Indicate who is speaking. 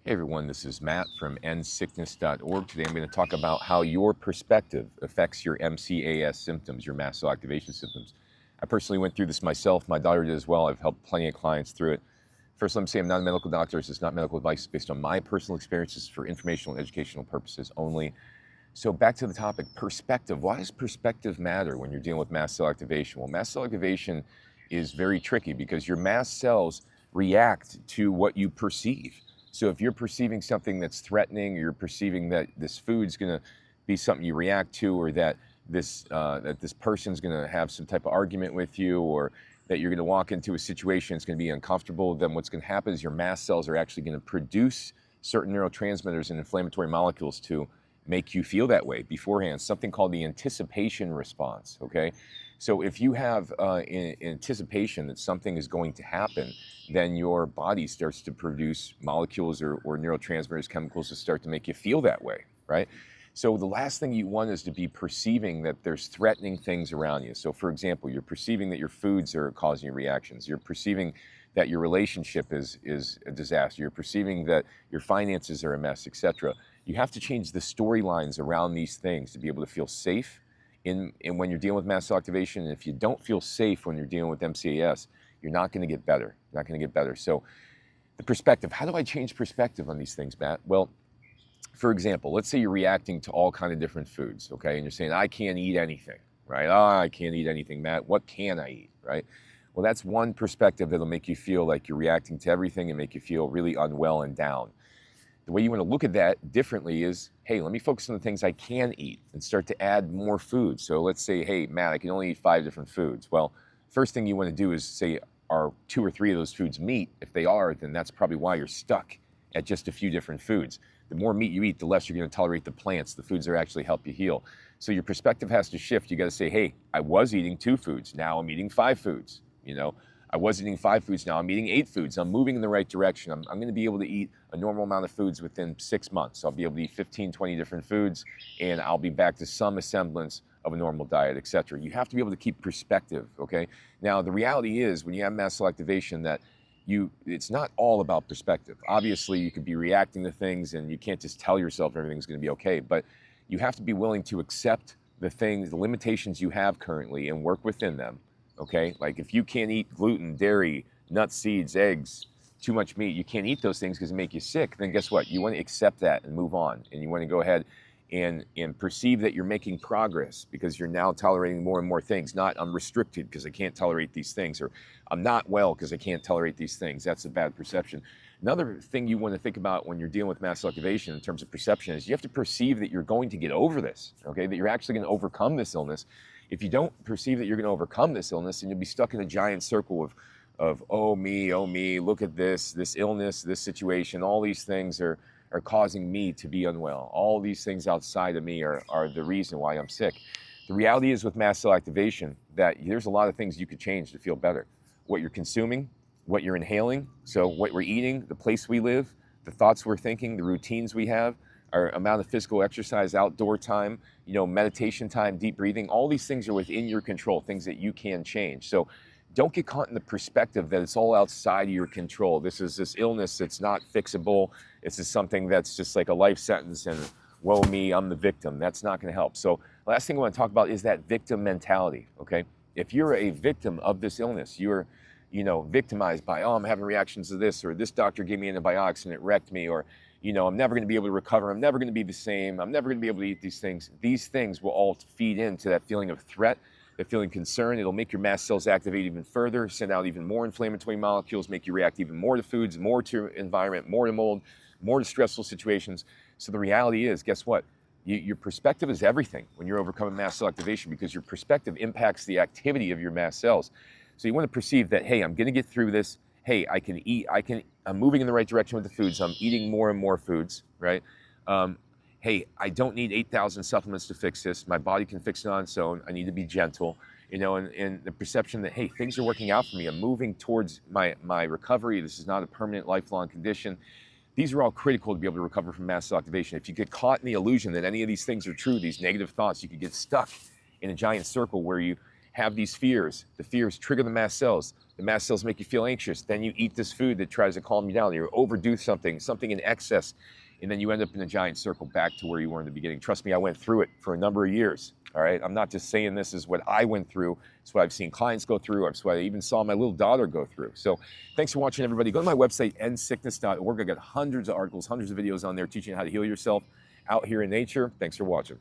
Speaker 1: Hey everyone, this is Matt from endsickness.org. Today I'm going to talk about how your perspective affects your MCAS symptoms, your mast cell activation symptoms. I personally went through this myself. My daughter did as well. I've helped plenty of clients through it. First, let me say I'm not a medical doctor. This is not medical advice. It's based on my personal experiences for informational and educational purposes only. So back to the topic, perspective. Why does perspective matter when you're dealing with mast cell activation? Well, mast cell activation is very tricky because your mast cells react to what you perceive. So if you're perceiving something that's threatening, or you're perceiving that this food's going to be something you react to, or that this person's going to have some type of argument with you, or that you're going to walk into a situation that's going to be uncomfortable, then what's going to happen is your mast cells are actually going to produce certain neurotransmitters and inflammatory molecules to make you feel that way beforehand, something called the anticipation response, okay? So if you have anticipation that something is going to happen, then your body starts to produce molecules or neurotransmitters, chemicals that start to make you feel that way, right? So the last thing you want is to be perceiving that there's threatening things around you. So for example, you're perceiving that your foods are causing you reactions. You're perceiving that your relationship is a disaster. You're perceiving that your finances are a mess, etc. You have to change the storylines around these things to be able to feel safe in when you're dealing with mast cell activation. And if you don't feel safe when you're dealing with MCAS, you're not going to get better. You're not going to get better. So the perspective, how do I change perspective on these things, Matt? Well, for example, let's say you're reacting to all kind of different foods, okay? And you're saying, I can't eat anything, right? Oh, I can't eat anything, Matt. What can I eat, right? Well, that's one perspective that'll make you feel like you're reacting to everything and make you feel really unwell and down. The way you want to look at that differently is, hey, let me focus on the things I can eat and start to add more food. So let's say, hey, Matt, I can only eat 5 different foods. Well, first thing you want to do is say, are 2 or 3 of those foods meat? If they are, then that's probably why you're stuck at just a few different foods. The more meat you eat, the less you're going to tolerate the plants, the foods that actually help you heal. So your perspective has to shift. You got to say, hey, I was eating 2 foods. Now I'm eating 5 foods. You know, I was eating 5 foods. Now I'm eating 8 foods. I'm moving in the right direction. I'm going to be able to eat a normal amount of foods within 6 months. I'll be able to eat 15, 20 different foods, and I'll be back to some semblance of a normal diet, etc. You have to be able to keep perspective, okay? Now, the reality is when you have mast cell activation that it's not all about perspective. Obviously, you could be reacting to things and you can't just tell yourself everything's going to be okay, but you have to be willing to accept the things, the limitations you have currently and work within them, okay? Like if you can't eat gluten, dairy, nuts, seeds, eggs, too much meat, you can't eat those things because they make you sick, then guess what? You want to accept that and move on, and you want to go ahead and perceive that you're making progress because you're now tolerating more and more things. Not I'm restricted because I can't tolerate these things, or I'm not well because I can't tolerate these things. That's a bad perception. Another thing you want to think about when you're dealing with mast cell activation in terms of perception is you have to perceive that you're going to get over this, okay? That you're actually going to overcome this illness. If you don't perceive that you're going to overcome this illness, then you'll be stuck in a giant circle of oh me, look at this illness, this situation, all these things are causing me to be unwell. All these things outside of me are the reason why I'm sick. The reality is with mast cell activation that there's a lot of things you could change to feel better. What you're consuming, what you're inhaling, so what we're eating, the place we live, the thoughts we're thinking, the routines we have, our amount of physical exercise, outdoor time, meditation time, deep breathing, all these things are within your control, things that you can change. So don't get caught in the perspective that it's all outside of your control. This is this illness that's not fixable. This is something that's just like a life sentence and woe me, I'm the victim. That's not going to help. So the last thing I want to talk about is that victim mentality, okay? If you're a victim of this illness, you're victimized by, oh, I'm having reactions to this, or this doctor gave me antibiotics and it wrecked me, or I'm never going to be able to recover. I'm never going to be the same. I'm never going to be able to eat these things. These things will all feed into that feeling of threat, that feeling concerned. It'll make your mast cells activate even further, send out even more inflammatory molecules, make you react even more to foods, more to environment, more to mold, more to stressful situations. So the reality is, guess what? Your perspective is everything when you're overcoming mast cell activation, because your perspective impacts the activity of your mast cells. So you want to perceive that, hey, I'm going to get through this. Hey, I can eat. I'm moving in the right direction with the foods. I'm eating more and more foods, right? Hey, I don't need 8,000 supplements to fix this. My body can fix it on its own. I need to be gentle, and the perception that, hey, things are working out for me. I'm moving towards my recovery. This is not a permanent, lifelong condition. These are all critical to be able to recover from mast cell activation. If you get caught in the illusion that any of these things are true, these negative thoughts, you could get stuck in a giant circle where you have these fears. The fears trigger the mast cells The mast cells make you feel anxious. Then you eat this food that tries to calm you down. You overdo something in excess, and then you end up in a giant circle back to where you were in the beginning. Trust me, I went through it for a number of years. All right, I'm not just saying this is what I went through. It's what I've seen clients go through. It's what I even saw my little daughter go through. So thanks for watching, everybody. Go to my website, endsickness.org. I got hundreds of articles, hundreds of videos on there teaching you how to heal yourself out here in nature. Thanks for watching.